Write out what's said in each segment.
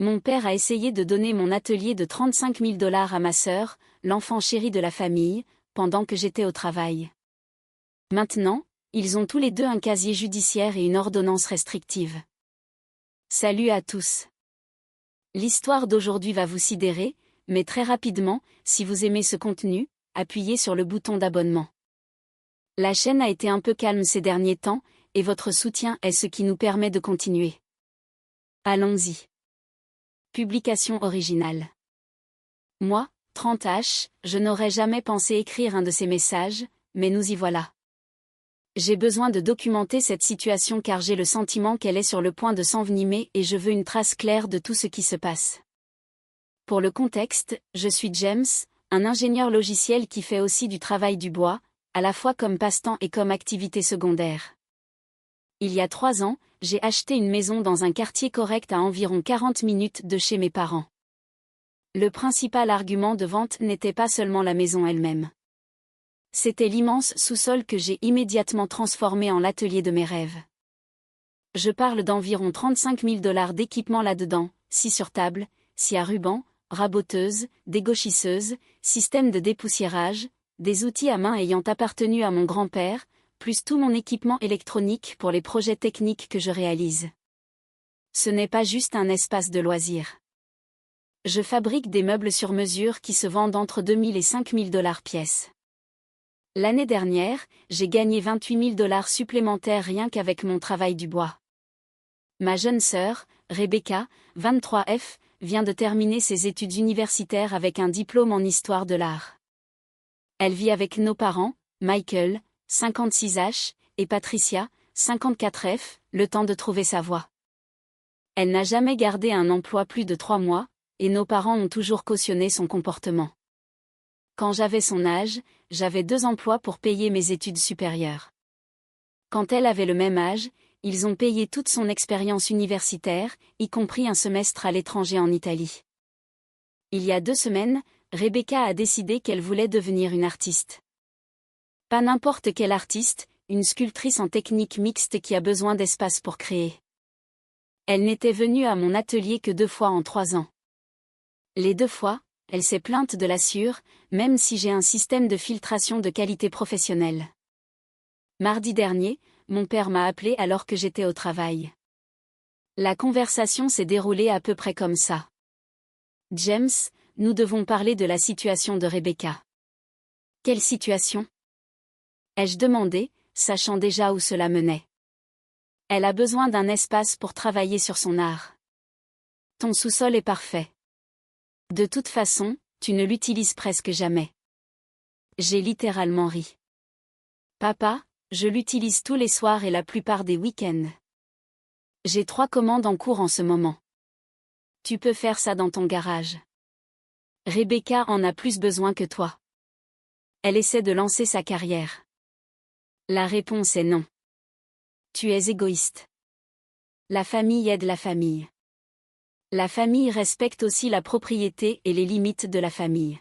Mon père a essayé de donner mon atelier de 35 000 dollars à ma sœur, l'enfant chéri de la famille, pendant que j'étais au travail. Maintenant, ils ont tous les deux un casier judiciaire et une ordonnance restrictive. Salut à tous. L'histoire d'aujourd'hui va vous sidérer, mais très rapidement, si vous aimez ce contenu, appuyez sur le bouton d'abonnement. La chaîne a été un peu calme ces derniers temps, et votre soutien est ce qui nous permet de continuer. Allons-y. Publication originale. Moi, 30H, je n'aurais jamais pensé écrire un de ces messages, mais nous y voilà. J'ai besoin de documenter cette situation car j'ai le sentiment qu'elle est sur le point de s'envenimer et je veux une trace claire de tout ce qui se passe. Pour le contexte, je suis James, un ingénieur logiciel qui fait aussi du travail du bois, à la fois comme passe-temps et comme activité secondaire. Il y a 3 ans, j'ai acheté une maison dans un quartier correct à environ 40 minutes de chez mes parents. Le principal argument de vente n'était pas seulement la maison elle-même. C'était l'immense sous-sol que j'ai immédiatement transformé en l'atelier de mes rêves. Je parle d'environ 35 000 dollars d'équipement là-dedans, 6 sur table, scie à ruban, raboteuse, dégauchisseuse, système de dépoussiérage, des outils à main ayant appartenu à mon grand-père, plus tout mon équipement électronique pour les projets techniques que je réalise. Ce n'est pas juste un espace de loisirs. Je fabrique des meubles sur mesure qui se vendent entre 2 000 et 5 000 dollars pièce. L'année dernière, j'ai gagné 28 000 dollars supplémentaires rien qu'avec mon travail du bois. Ma jeune sœur, Rebecca, 23F, vient de terminer ses études universitaires avec un diplôme en histoire de l'art. Elle vit avec nos parents, Michael, 56H, et Patricia, 54F, le temps de trouver sa voie. Elle n'a jamais gardé un emploi plus de 3 mois, et nos parents ont toujours cautionné son comportement. Quand j'avais son âge, j'avais 2 emplois pour payer mes études supérieures. Quand elle avait le même âge, ils ont payé toute son expérience universitaire, y compris un semestre à l'étranger en Italie. Il y a 2 semaines, Rebecca a décidé qu'elle voulait devenir une artiste. Pas n'importe quelle artiste, une sculptrice en technique mixte qui a besoin d'espace pour créer. Elle n'était venue à mon atelier que 2 fois en 3 ans. Les 2 fois, elle s'est plainte de la sueur, même si j'ai un système de filtration de qualité professionnelle. Mardi dernier, mon père m'a appelé alors que j'étais au travail. La conversation s'est déroulée à peu près comme ça. James, nous devons parler de la situation de Rebecca. Quelle situation ? Ai-je demandé, sachant déjà où cela menait. Elle a besoin d'un espace pour travailler sur son art. Ton sous-sol est parfait. De toute façon, tu ne l'utilises presque jamais. J'ai littéralement ri. Papa, je l'utilise tous les soirs et la plupart des week-ends. J'ai 3 commandes en cours en ce moment. Tu peux faire ça dans ton garage. Rebecca en a plus besoin que toi. Elle essaie de lancer sa carrière. La réponse est non. Tu es égoïste. La famille aide la famille. La famille respecte aussi la propriété et les limites de la famille.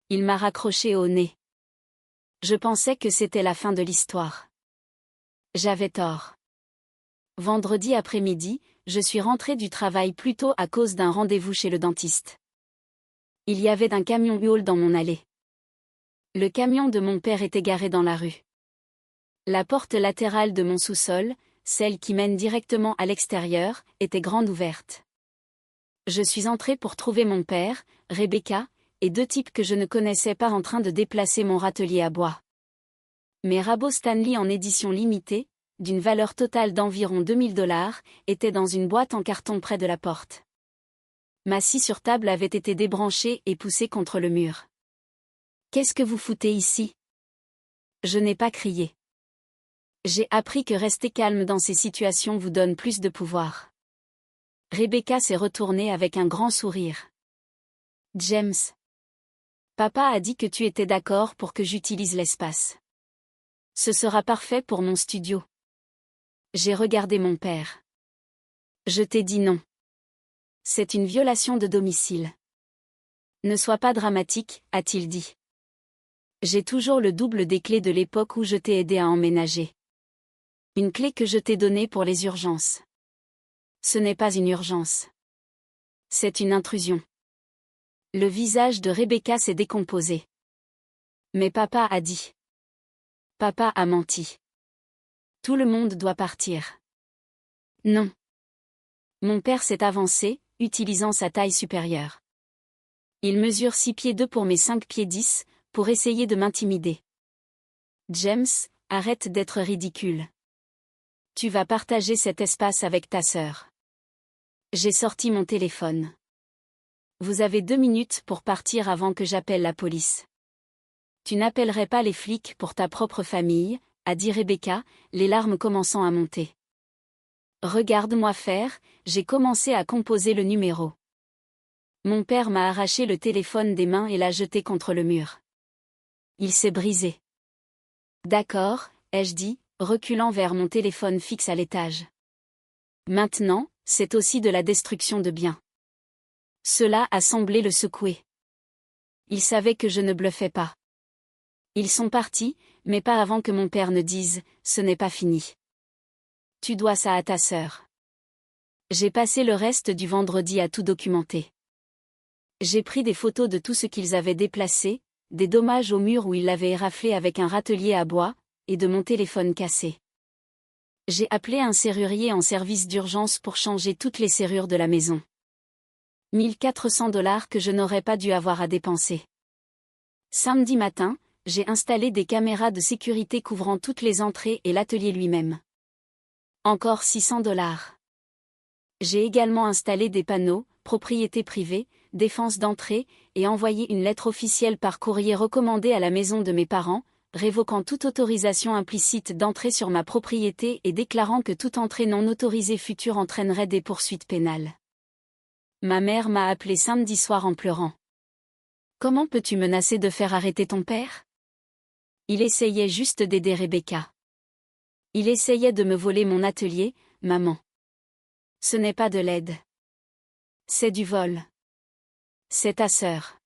Il m'a raccroché au nez. Je pensais que c'était la fin de l'histoire. J'avais tort. Vendredi après-midi, je suis rentré du travail plus tôt à cause d'un rendez-vous chez le dentiste. Il y avait un camion U-Haul dans mon allée. Le camion de mon père était garé dans la rue. La porte latérale de mon sous-sol, celle qui mène directement à l'extérieur, était grande ouverte. Je suis entré pour trouver mon père, Rebecca, et 2 types que je ne connaissais pas en train de déplacer mon râtelier à bois. Mes rabots Stanley en édition limitée, d'une valeur totale d'environ 2 000 dollars, étaient dans une boîte en carton près de la porte. Ma scie sur table avait été débranchée et poussée contre le mur. « Qu'est-ce que vous foutez ici ?» Je n'ai pas crié. J'ai appris que rester calme dans ces situations vous donne plus de pouvoir. Rebecca s'est retournée avec un grand sourire. James. Papa a dit que tu étais d'accord pour que j'utilise l'espace. Ce sera parfait pour mon studio. J'ai regardé mon père. Je t'ai dit non. C'est une violation de domicile. Ne sois pas dramatique, a-t-il dit. J'ai toujours le double des clés de l'époque où je t'ai aidé à emménager. Une clé que je t'ai donnée pour les urgences. Ce n'est pas une urgence. C'est une intrusion. Le visage de Rebecca s'est décomposé. Mais papa a dit. Papa a menti. Tout le monde doit partir. Non. Mon père s'est avancé, utilisant sa taille supérieure. Il mesure 6 pieds 2 pour mes 5 pieds 10, pour essayer de m'intimider. James, arrête d'être ridicule. Tu vas partager cet espace avec ta sœur. J'ai sorti mon téléphone. Vous avez 2 minutes pour partir avant que j'appelle la police. Tu n'appellerais pas les flics pour ta propre famille, a dit Rebecca, les larmes commençant à monter. Regarde-moi faire, j'ai commencé à composer le numéro. Mon père m'a arraché le téléphone des mains et l'a jeté contre le mur. Il s'est brisé. D'accord, ai-je dit, reculant vers mon téléphone fixe à l'étage. Maintenant, c'est aussi de la destruction de biens. Cela a semblé le secouer. Il savait que je ne bluffais pas. Ils sont partis, mais pas avant que mon père ne dise « ce n'est pas fini ». Tu dois ça à ta sœur. J'ai passé le reste du vendredi à tout documenter. J'ai pris des photos de tout ce qu'ils avaient déplacé, des dommages au mur où ils l'avaient éraflé avec un râtelier à bois, et de mon téléphone cassé. J'ai appelé un serrurier en service d'urgence pour changer toutes les serrures de la maison. 1400 $ que je n'aurais pas dû avoir à dépenser. Samedi matin, j'ai installé des caméras de sécurité couvrant toutes les entrées et l'atelier lui-même. Encore 600 $. J'ai également installé des panneaux, propriété privée, défense d'entrée, et envoyé une lettre officielle par courrier recommandé à la maison de mes parents, révoquant toute autorisation implicite d'entrée sur ma propriété et déclarant que toute entrée non autorisée future entraînerait des poursuites pénales. Ma mère m'a appelé samedi soir en pleurant. Comment peux-tu menacer de faire arrêter ton père? Il essayait juste d'aider Rebecca. Il essayait de me voler mon atelier, maman. Ce n'est pas de l'aide. C'est du vol. C'est ta sœur.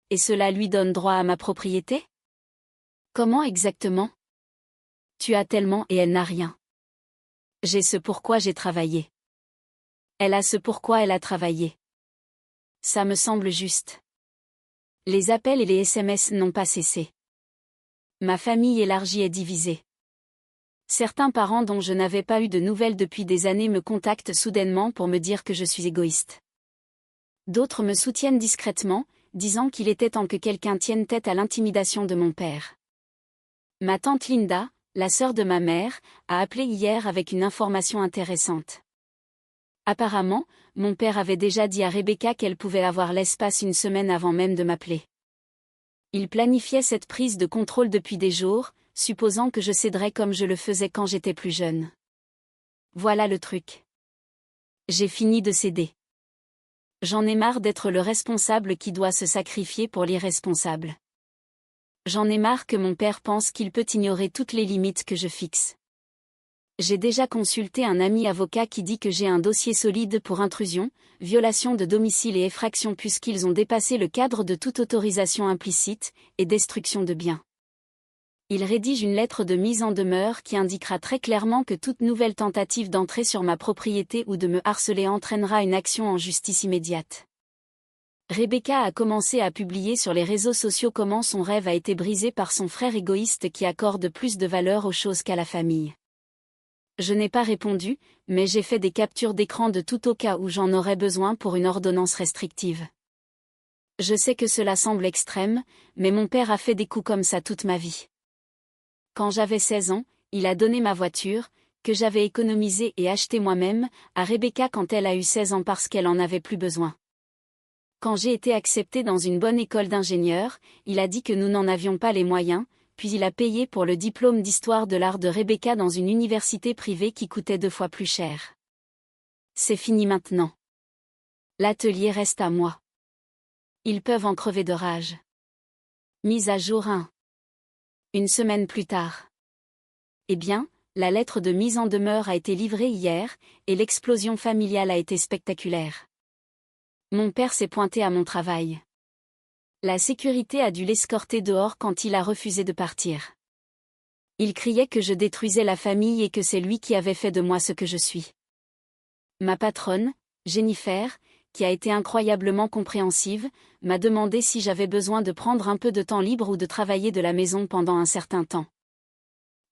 Et cela lui donne droit à ma propriété? Comment exactement? Tu as tellement et elle n'a rien. J'ai ce pourquoi j'ai travaillé. Elle a ce pourquoi elle a travaillé. Ça me semble juste. Les appels et les SMS n'ont pas cessé. Ma famille élargie est divisée. Certains parents dont je n'avais pas eu de nouvelles depuis des années me contactent soudainement pour me dire que je suis égoïste. D'autres me soutiennent discrètement, disant qu'il était temps que quelqu'un tienne tête à l'intimidation de mon père. Ma tante Linda, la sœur de ma mère, a appelé hier avec une information intéressante. Apparemment, mon père avait déjà dit à Rebecca qu'elle pouvait avoir l'espace une semaine avant même de m'appeler. Il planifiait cette prise de contrôle depuis des jours, supposant que je céderais comme je le faisais quand j'étais plus jeune. Voilà le truc. J'ai fini de céder. J'en ai marre d'être le responsable qui doit se sacrifier pour l'irresponsable. J'en ai marre que mon père pense qu'il peut ignorer toutes les limites que je fixe. J'ai déjà consulté un ami avocat qui dit que j'ai un dossier solide pour intrusion, violation de domicile et effraction puisqu'ils ont dépassé le cadre de toute autorisation implicite, et destruction de biens. Il rédige une lettre de mise en demeure qui indiquera très clairement que toute nouvelle tentative d'entrer sur ma propriété ou de me harceler entraînera une action en justice immédiate. Rebecca a commencé à publier sur les réseaux sociaux comment son rêve a été brisé par son frère égoïste qui accorde plus de valeur aux choses qu'à la famille. Je n'ai pas répondu, mais j'ai fait des captures d'écran de tout au cas où j'en aurais besoin pour une ordonnance restrictive. Je sais que cela semble extrême, mais mon père a fait des coups comme ça toute ma vie. Quand j'avais 16 ans, il a donné ma voiture, que j'avais économisée et achetée moi-même, à Rebecca quand elle a eu 16 ans parce qu'elle en avait plus besoin. Quand j'ai été acceptée dans une bonne école d'ingénieur, il a dit que nous n'en avions pas les moyens, puis il a payé pour le diplôme d'histoire de l'art de Rebecca dans une université privée qui coûtait 2 fois plus cher. C'est fini maintenant. L'atelier reste à moi. Ils peuvent en crever de rage. Mise à jour 1. Une semaine plus tard. Eh bien, la lettre de mise en demeure a été livrée hier, et l'explosion familiale a été spectaculaire. Mon père s'est pointé à mon travail. La sécurité a dû l'escorter dehors quand il a refusé de partir. Il criait que je détruisais la famille et que c'est lui qui avait fait de moi ce que je suis. Ma patronne, Jennifer, qui a été incroyablement compréhensive, m'a demandé si j'avais besoin de prendre un peu de temps libre ou de travailler de la maison pendant un certain temps.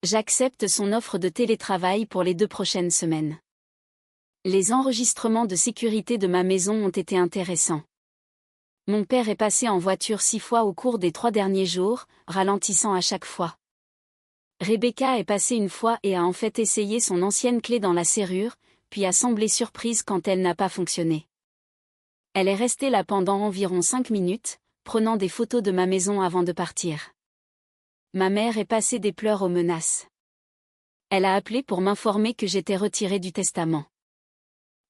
J'accepte son offre de télétravail pour les 2 prochaines semaines. Les enregistrements de sécurité de ma maison ont été intéressants. Mon père est passé en voiture 6 fois au cours des 3 derniers jours, ralentissant à chaque fois. Rebecca est passée une fois et a en fait essayé son ancienne clé dans la serrure, puis a semblé surprise quand elle n'a pas fonctionné. Elle est restée là pendant environ 5 minutes, prenant des photos de ma maison avant de partir. Ma mère est passée des pleurs aux menaces. Elle a appelé pour m'informer que j'étais retirée du testament.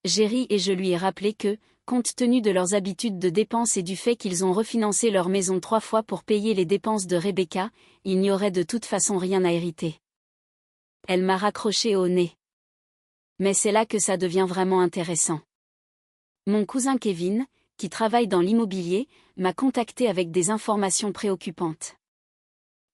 J'ai ri et je lui ai rappelé que, compte tenu de leurs habitudes de dépenses et du fait qu'ils ont refinancé leur maison 3 fois pour payer les dépenses de Rebecca, il n'y aurait de toute façon rien à hériter. Elle m'a raccroché au nez. Mais c'est là que ça devient vraiment intéressant. Mon cousin Kevin, qui travaille dans l'immobilier, m'a contacté avec des informations préoccupantes.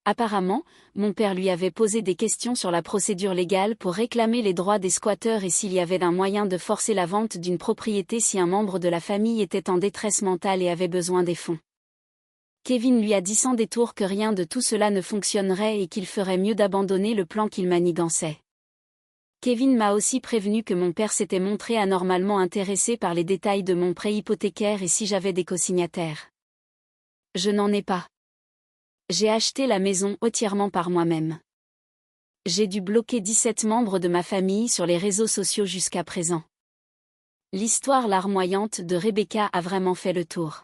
Apparemment, mon père lui avait posé des questions sur la procédure légale pour réclamer les droits des squatteurs et s'il y avait un moyen de forcer la vente d'une propriété si un membre de la famille était en détresse mentale et avait besoin des fonds. Kevin lui a dit sans détour que rien de tout cela ne fonctionnerait et qu'il ferait mieux d'abandonner le plan qu'il manigançait. Kevin m'a aussi prévenu que mon père s'était montré anormalement intéressé par les détails de mon prêt hypothécaire et si j'avais des cosignataires. Je n'en ai pas. J'ai acheté la maison entièrement par moi-même. J'ai dû bloquer 17 membres de ma famille sur les réseaux sociaux jusqu'à présent. L'histoire larmoyante de Rebecca a vraiment fait le tour.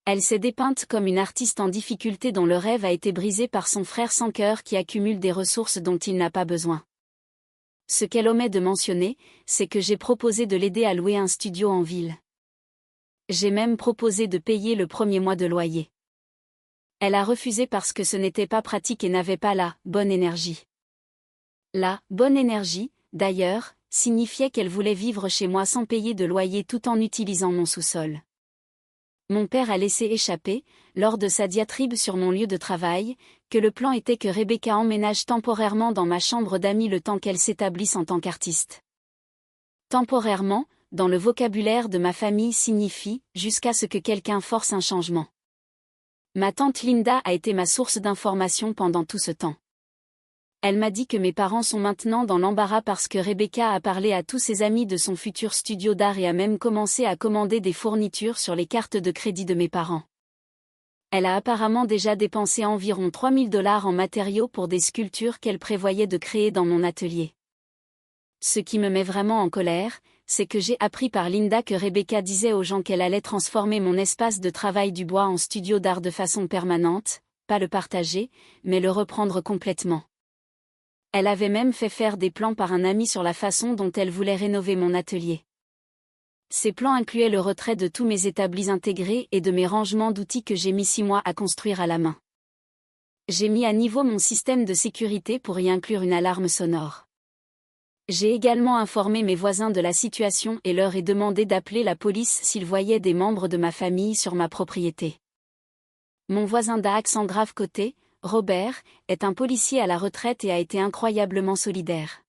Elle s'est dépeinte comme une artiste en difficulté dont le rêve a été brisé par son frère sans cœur qui accumule des ressources dont il n'a pas besoin. Ce qu'elle omet de mentionner, c'est que j'ai proposé de l'aider à louer un studio en ville. J'ai même proposé de payer le premier mois de loyer. Elle a refusé parce que ce n'était pas pratique et n'avait pas la bonne énergie. La bonne énergie, d'ailleurs, signifiait qu'elle voulait vivre chez moi sans payer de loyer tout en utilisant mon sous-sol. Mon père a laissé échapper, lors de sa diatribe sur mon lieu de travail, que le plan était que Rebecca emménage temporairement dans ma chambre d'amis le temps qu'elle s'établisse en tant qu'artiste. Temporairement, dans le vocabulaire de ma famille signifie « jusqu'à ce que quelqu'un force un changement ». Ma tante Linda a été ma source d'information pendant tout ce temps. Elle m'a dit que mes parents sont maintenant dans l'embarras parce que Rebecca a parlé à tous ses amis de son futur studio d'art et a même commencé à commander des fournitures sur les cartes de crédit de mes parents. Elle a apparemment déjà dépensé environ 3 000 $ en matériaux pour des sculptures qu'elle prévoyait de créer dans mon atelier. Ce qui me met vraiment en colère, c'est que j'ai appris par Linda que Rebecca disait aux gens qu'elle allait transformer mon espace de travail du bois en studio d'art de façon permanente, pas le partager, mais le reprendre complètement. Elle avait même fait faire des plans par un ami sur la façon dont elle voulait rénover mon atelier. Ces plans incluaient le retrait de tous mes établis intégrés et de mes rangements d'outils que j'ai mis 6 mois à construire à la main. J'ai mis à niveau mon système de sécurité pour y inclure une alarme sonore. J'ai également informé mes voisins de la situation et leur ai demandé d'appeler la police s'ils voyaient des membres de ma famille sur ma propriété. Mon voisin d'Aix en Grave-Côté, Robert, est un policier à la retraite et a été incroyablement solidaire.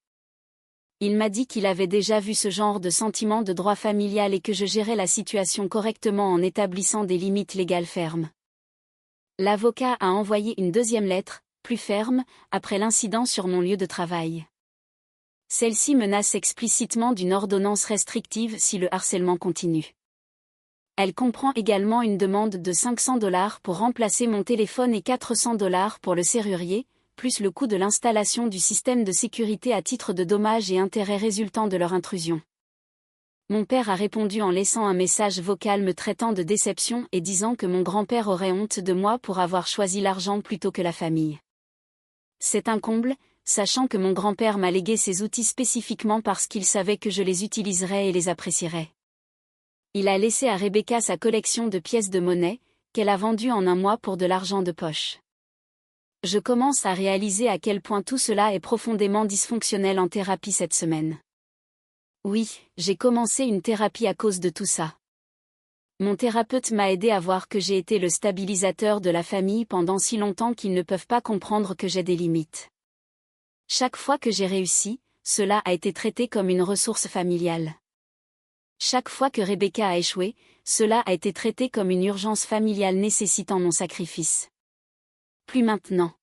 Il m'a dit qu'il avait déjà vu ce genre de sentiment de droit familial et que je gérais la situation correctement en établissant des limites légales fermes. L'avocat a envoyé une deuxième lettre, plus ferme, après l'incident sur mon lieu de travail. Celle-ci menace explicitement d'une ordonnance restrictive si le harcèlement continue. Elle comprend également une demande de 500 $ pour remplacer mon téléphone et 400 $ pour le serrurier, plus le coût de l'installation du système de sécurité à titre de dommages et intérêts résultant de leur intrusion. Mon père a répondu en laissant un message vocal me traitant de déception et disant que mon grand-père aurait honte de moi pour avoir choisi l'argent plutôt que la famille. C'est un comble, sachant que mon grand-père m'a légué ces outils spécifiquement parce qu'il savait que je les utiliserais et les apprécierais. Il a laissé à Rebecca sa collection de pièces de monnaie, qu'elle a vendues en un mois pour de l'argent de poche. Je commence à réaliser à quel point tout cela est profondément dysfonctionnel en thérapie cette semaine. Oui, j'ai commencé une thérapie à cause de tout ça. Mon thérapeute m'a aidé à voir que j'ai été le stabilisateur de la famille pendant si longtemps qu'ils ne peuvent pas comprendre que j'ai des limites. Chaque fois que j'ai réussi, cela a été traité comme une ressource familiale. Chaque fois que Rebecca a échoué, cela a été traité comme une urgence familiale nécessitant mon sacrifice. Plus maintenant.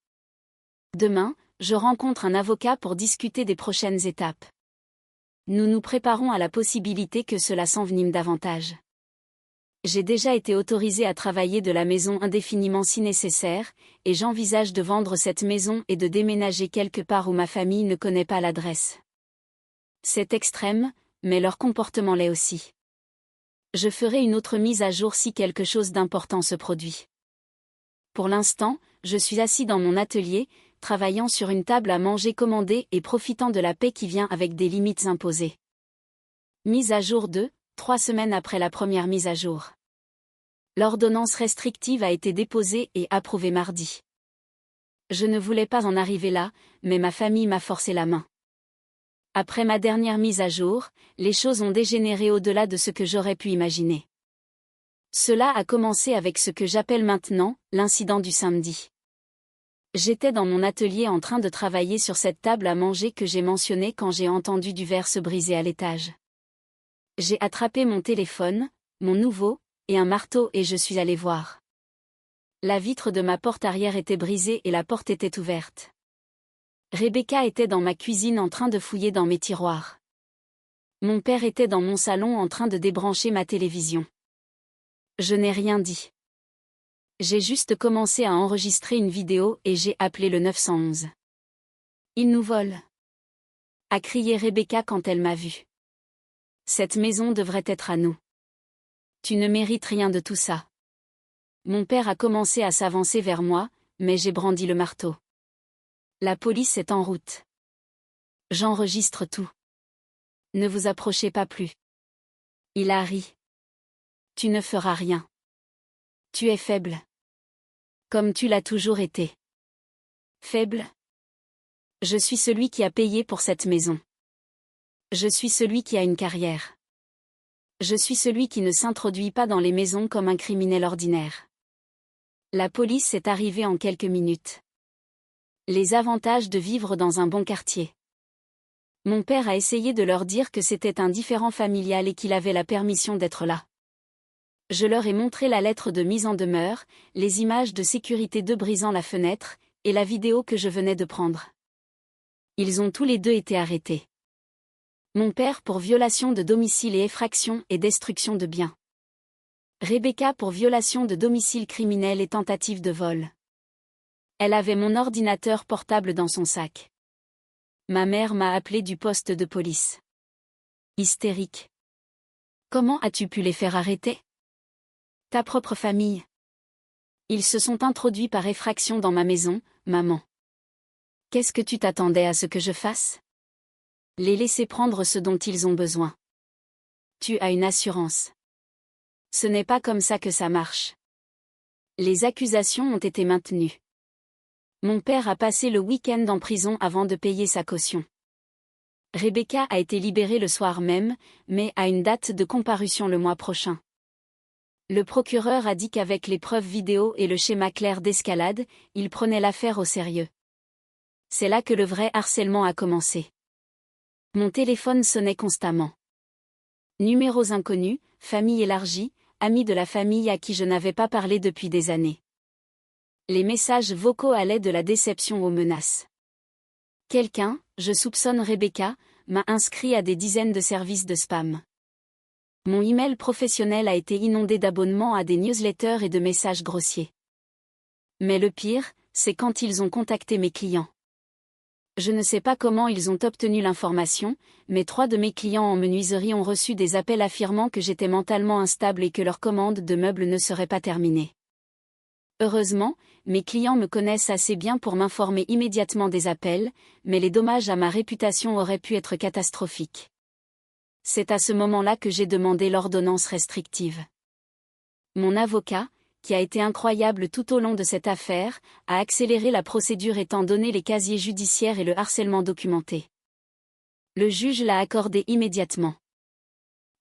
Demain, je rencontre un avocat pour discuter des prochaines étapes. Nous nous préparons à la possibilité que cela s'envenime davantage. J'ai déjà été autorisée à travailler de la maison indéfiniment si nécessaire, et j'envisage de vendre cette maison et de déménager quelque part où ma famille ne connaît pas l'adresse. C'est extrême, mais leur comportement l'est aussi. Je ferai une autre mise à jour si quelque chose d'important se produit. Pour l'instant, je suis assis dans mon atelier, travaillant sur une table à manger commandée et profitant de la paix qui vient avec des limites imposées. Mise à jour 2, 3 semaines après la première mise à jour. L'ordonnance restrictive a été déposée et approuvée mardi. Je ne voulais pas en arriver là, mais ma famille m'a forcé la main. Après ma dernière mise à jour, les choses ont dégénéré au-delà de ce que j'aurais pu imaginer. Cela a commencé avec ce que j'appelle maintenant l'incident du samedi. J'étais dans mon atelier en train de travailler sur cette table à manger que j'ai mentionnée quand j'ai entendu du verre se briser à l'étage. J'ai attrapé mon téléphone, mon nouveau, et un marteau et je suis allé voir. La vitre de ma porte arrière était brisée et la porte était ouverte. Rebecca était dans ma cuisine en train de fouiller dans mes tiroirs. Mon père était dans mon salon en train de débrancher ma télévision. Je n'ai rien dit. J'ai juste commencé à enregistrer une vidéo et j'ai appelé le 911. Ils nous volent, a crié Rebecca quand elle m'a vue. Cette maison devrait être à nous. Tu ne mérites rien de tout ça. Mon père a commencé à s'avancer vers moi, mais j'ai brandi le marteau. La police est en route. J'enregistre tout. Ne vous approchez pas plus. Il a ri. Tu ne feras rien. Tu es faible. Comme tu l'as toujours été. Faible? Je suis celui qui a payé pour cette maison. Je suis celui qui a une carrière. Je suis celui qui ne s'introduit pas dans les maisons comme un criminel ordinaire. La police est arrivée en quelques minutes. Les avantages de vivre dans un bon quartier. Mon père a essayé de leur dire que c'était un différend familial et qu'il avait la permission d'être là. Je leur ai montré la lettre de mise en demeure, les images de sécurité de brisant la fenêtre, et la vidéo que je venais de prendre. Ils ont tous les deux été arrêtés. Mon père pour violation de domicile et effraction et destruction de biens. Rebecca pour violation de domicile criminel et tentative de vol. Elle avait mon ordinateur portable dans son sac. Ma mère m'a appelé du poste de police. Hystérique. Comment as-tu pu les faire arrêter? Ta propre famille. Ils se sont introduits par effraction dans ma maison, maman. Qu'est-ce que tu t'attendais à ce que je fasse? Les laisser prendre ce dont ils ont besoin. Tu as une assurance. Ce n'est pas comme ça que ça marche. Les accusations ont été maintenues. Mon père a passé le week-end en prison avant de payer sa caution. Rebecca a été libérée le soir même, mais a une date de comparution le mois prochain. Le procureur a dit qu'avec les preuves vidéo et le schéma clair d'escalade, il prenait l'affaire au sérieux. C'est là que le vrai harcèlement a commencé. Mon téléphone sonnait constamment. Numéros inconnus, famille élargie, amis de la famille à qui je n'avais pas parlé depuis des années. Les messages vocaux allaient de la déception aux menaces. Quelqu'un, je soupçonne Rebecca, m'a inscrit à des dizaines de services de spam. Mon email professionnel a été inondé d'abonnements à des newsletters et de messages grossiers. Mais le pire, c'est quand ils ont contacté mes clients. Je ne sais pas comment ils ont obtenu l'information, mais 3 de mes clients en menuiserie ont reçu des appels affirmant que j'étais mentalement instable et que leur commande de meubles ne serait pas terminée. Heureusement, mes clients me connaissent assez bien pour m'informer immédiatement des appels, mais les dommages à ma réputation auraient pu être catastrophiques. C'est à ce moment-là que j'ai demandé l'ordonnance restrictive. Mon avocat, qui a été incroyable tout au long de cette affaire, a accéléré la procédure étant donné les casiers judiciaires et le harcèlement documenté. Le juge l'a accordé immédiatement.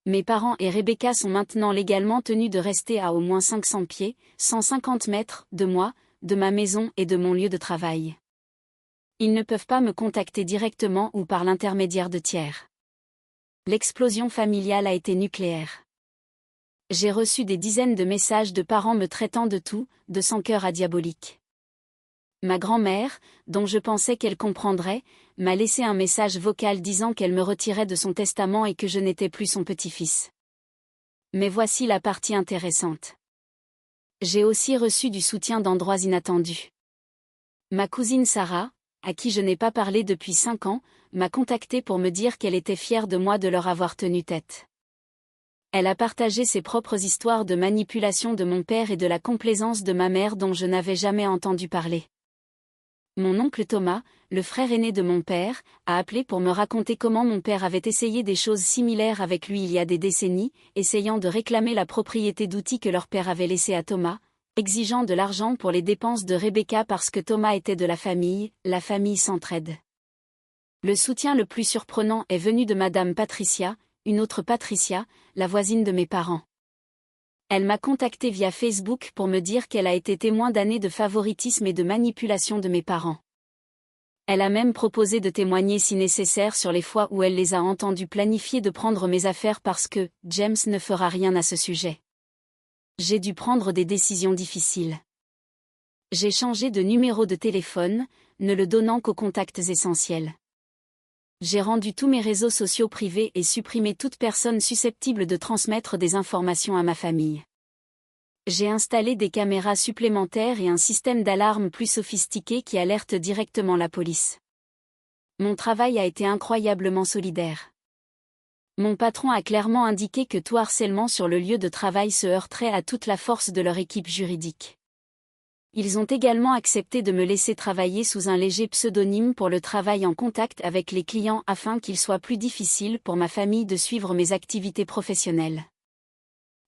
Mes parents et Rebecca sont maintenant légalement tenus de rester à au moins 500 pieds, 150 mètres, de moi, de ma maison et de mon lieu de travail. Ils ne peuvent pas me contacter directement ou par l'intermédiaire de tiers. L'explosion familiale a été nucléaire. J'ai reçu des dizaines de messages de parents me traitant de tout, de sans cœur à diabolique. Ma grand-mère, dont je pensais qu'elle comprendrait, m'a laissé un message vocal disant qu'elle me retirait de son testament et que je n'étais plus son petit-fils. Mais voici la partie intéressante. J'ai aussi reçu du soutien d'endroits inattendus. Ma cousine Sarah, à qui je n'ai pas parlé depuis 5 ans, m'a contactée pour me dire qu'elle était fière de moi de leur avoir tenu tête. Elle a partagé ses propres histoires de manipulation de mon père et de la complaisance de ma mère dont je n'avais jamais entendu parler. Mon oncle Thomas, le frère aîné de mon père, a appelé pour me raconter comment mon père avait essayé des choses similaires avec lui il y a des décennies, essayant de réclamer la propriété d'outils que leur père avait laissés à Thomas, exigeant de l'argent pour les dépenses de Rebecca parce que Thomas était de la famille s'entraide. Le soutien le plus surprenant est venu de Madame Patricia, une autre Patricia, la voisine de mes parents. Elle m'a contacté via Facebook pour me dire qu'elle a été témoin d'années de favoritisme et de manipulation de mes parents. Elle a même proposé de témoigner si nécessaire sur les fois où elle les a entendus planifier de prendre mes affaires parce que James ne fera rien à ce sujet. J'ai dû prendre des décisions difficiles. J'ai changé de numéro de téléphone, ne le donnant qu'aux contacts essentiels. J'ai rendu tous mes réseaux sociaux privés et supprimé toute personne susceptible de transmettre des informations à ma famille. J'ai installé des caméras supplémentaires et un système d'alarme plus sophistiqué qui alerte directement la police. Mon travail a été incroyablement solidaire. Mon patron a clairement indiqué que tout harcèlement sur le lieu de travail se heurterait à toute la force de leur équipe juridique. Ils ont également accepté de me laisser travailler sous un léger pseudonyme pour le travail en contact avec les clients afin qu'il soit plus difficile pour ma famille de suivre mes activités professionnelles.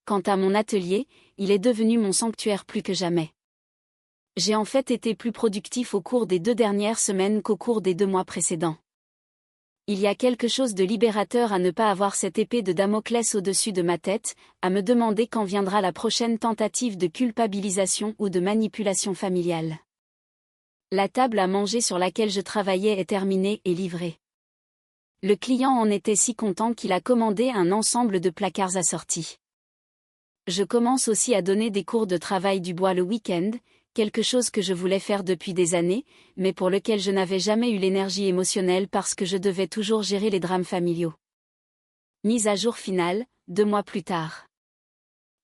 Quant à mon atelier, il est devenu mon sanctuaire plus que jamais. J'ai en fait été plus productif au cours des 2 dernières semaines qu'au cours des 2 mois précédents. Il y a quelque chose de libérateur à ne pas avoir cette épée de Damoclès au-dessus de ma tête, à me demander quand viendra la prochaine tentative de culpabilisation ou de manipulation familiale. La table à manger sur laquelle je travaillais est terminée et livrée. Le client en était si content qu'il a commandé un ensemble de placards assortis. Je commence aussi à donner des cours de travail du bois le week-end, quelque chose que je voulais faire depuis des années, mais pour lequel je n'avais jamais eu l'énergie émotionnelle parce que je devais toujours gérer les drames familiaux. Mise à jour finale, 2 mois plus tard.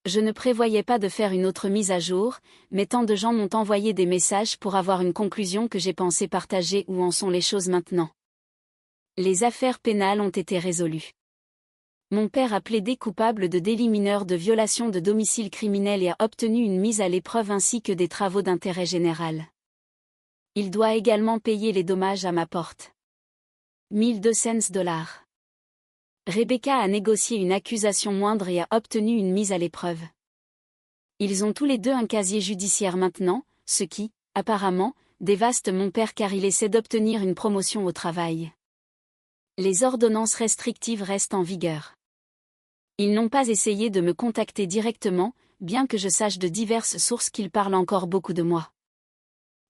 Je ne prévoyais pas de faire une autre mise à jour, mais tant de gens m'ont envoyé des messages pour avoir une conclusion que j'ai pensé partager. Où en sont les choses maintenant? Les affaires pénales ont été résolues. Mon père a plaidé coupable de délit mineur de violation de domicile criminel et a obtenu une mise à l'épreuve ainsi que des travaux d'intérêt général. Il doit également payer les dommages à ma porte. $1200. Rebecca a négocié une accusation moindre et a obtenu une mise à l'épreuve. Ils ont tous les deux un casier judiciaire maintenant, ce qui, apparemment, dévaste mon père car il essaie d'obtenir une promotion au travail. Les ordonnances restrictives restent en vigueur. Ils n'ont pas essayé de me contacter directement, bien que je sache de diverses sources qu'ils parlent encore beaucoup de moi.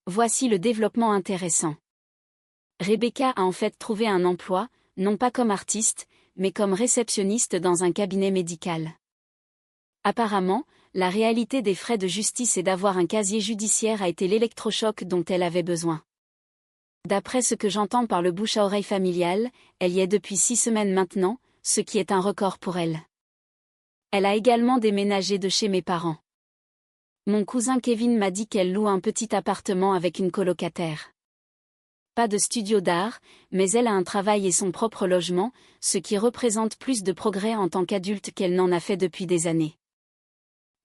Voici le développement intéressant. Rebecca a en fait trouvé un emploi, non pas comme artiste, mais comme réceptionniste dans un cabinet médical. Apparemment, la réalité des frais de justice et d'avoir un casier judiciaire a été l'électrochoc dont elle avait besoin. D'après ce que j'entends par le bouche à oreille familial, elle y est depuis 6 semaines maintenant, ce qui est un record pour elle. Elle a également déménagé de chez mes parents. Mon cousin Kevin m'a dit qu'elle loue un petit appartement avec une colocataire. Pas de studio d'art, mais elle a un travail et son propre logement, ce qui représente plus de progrès en tant qu'adulte qu'elle n'en a fait depuis des années.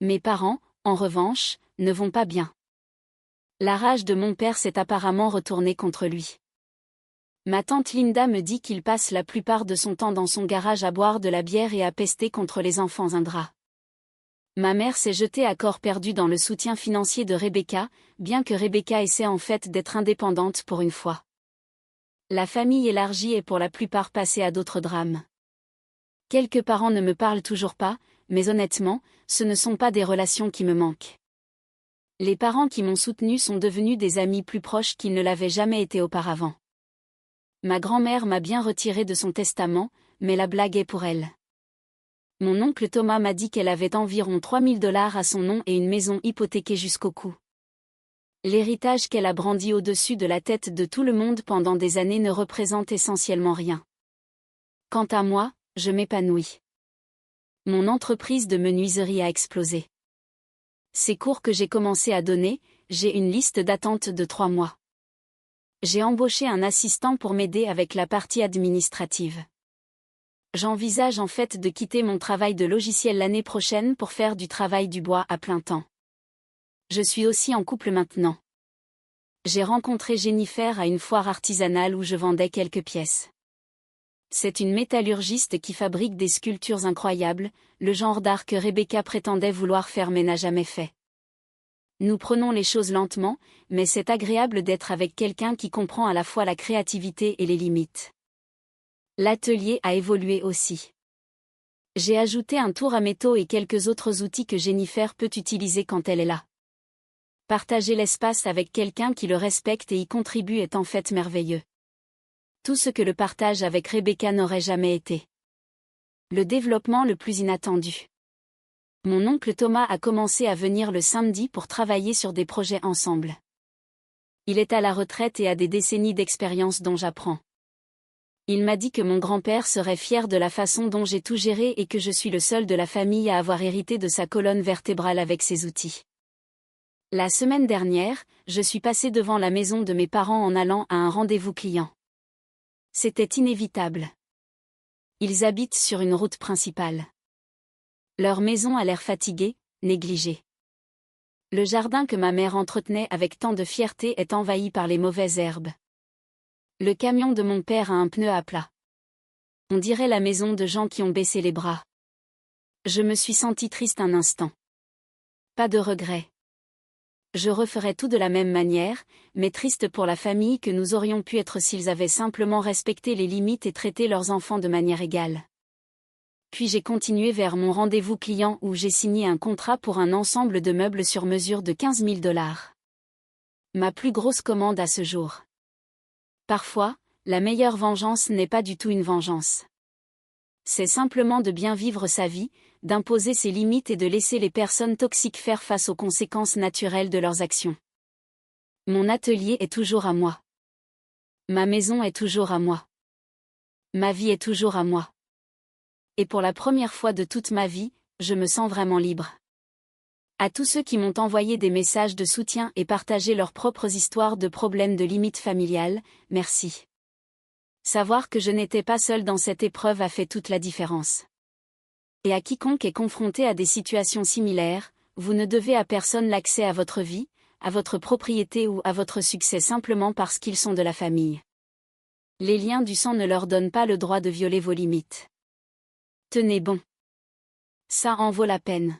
Mes parents, en revanche, ne vont pas bien. La rage de mon père s'est apparemment retournée contre lui. Ma tante Linda me dit qu'il passe la plupart de son temps dans son garage à boire de la bière et à pester contre les enfants ingrats. Ma mère s'est jetée à corps perdu dans le soutien financier de Rebecca, bien que Rebecca essaie en fait d'être indépendante pour une fois. La famille élargie est pour la plupart passée à d'autres drames. Quelques parents ne me parlent toujours pas, mais honnêtement, ce ne sont pas des relations qui me manquent. Les parents qui m'ont soutenu sont devenus des amis plus proches qu'ils ne l'avaient jamais été auparavant. Ma grand-mère m'a bien retiré de son testament, mais la blague est pour elle. Mon oncle Thomas m'a dit qu'elle avait environ 3000 dollars à son nom et une maison hypothéquée jusqu'au cou. L'héritage qu'elle a brandi au-dessus de la tête de tout le monde pendant des années ne représente essentiellement rien. Quant à moi, je m'épanouis. Mon entreprise de menuiserie a explosé. Ces cours que j'ai commencé à donner, j'ai une liste d'attente de 3 mois. J'ai embauché un assistant pour m'aider avec la partie administrative. J'envisage en fait de quitter mon travail de logiciel l'année prochaine pour faire du travail du bois à plein temps. Je suis aussi en couple maintenant. J'ai rencontré Jennifer à une foire artisanale où je vendais quelques pièces. C'est une métallurgiste qui fabrique des sculptures incroyables, le genre d'art que Rebecca prétendait vouloir faire mais n'a jamais fait. Nous prenons les choses lentement, mais c'est agréable d'être avec quelqu'un qui comprend à la fois la créativité et les limites. L'atelier a évolué aussi. J'ai ajouté un tour à métaux et quelques autres outils que Jennifer peut utiliser quand elle est là. Partager l'espace avec quelqu'un qui le respecte et y contribue est en fait merveilleux. Tout ce que le partage avec Rebecca n'aurait jamais été. Le développement le plus inattendu. Mon oncle Thomas a commencé à venir le samedi pour travailler sur des projets ensemble. Il est à la retraite et a des décennies d'expérience dont j'apprends. Il m'a dit que mon grand-père serait fier de la façon dont j'ai tout géré et que je suis le seul de la famille à avoir hérité de sa colonne vertébrale avec ses outils. La semaine dernière, je suis passé devant la maison de mes parents en allant à un rendez-vous client. C'était inévitable. Ils habitent sur une route principale. Leur maison a l'air fatiguée, négligée. Le jardin que ma mère entretenait avec tant de fierté est envahi par les mauvaises herbes. Le camion de mon père a un pneu à plat. On dirait la maison de gens qui ont baissé les bras. Je me suis sentie triste un instant. Pas de regret. Je referais tout de la même manière, mais triste pour la famille que nous aurions pu être s'ils avaient simplement respecté les limites et traité leurs enfants de manière égale. Puis j'ai continué vers mon rendez-vous client où j'ai signé un contrat pour un ensemble de meubles sur mesure de 15 000 dollars. Ma plus grosse commande à ce jour. Parfois, la meilleure vengeance n'est pas du tout une vengeance. C'est simplement de bien vivre sa vie, d'imposer ses limites et de laisser les personnes toxiques faire face aux conséquences naturelles de leurs actions. Mon atelier est toujours à moi. Ma maison est toujours à moi. Ma vie est toujours à moi. Et pour la première fois de toute ma vie, je me sens vraiment libre. À tous ceux qui m'ont envoyé des messages de soutien et partagé leurs propres histoires de problèmes de limites familiales, merci. Savoir que je n'étais pas seule dans cette épreuve a fait toute la différence. Et à quiconque est confronté à des situations similaires, vous ne devez à personne l'accès à votre vie, à votre propriété ou à votre succès simplement parce qu'ils sont de la famille. Les liens du sang ne leur donnent pas le droit de violer vos limites. Tenez bon. Ça en vaut la peine.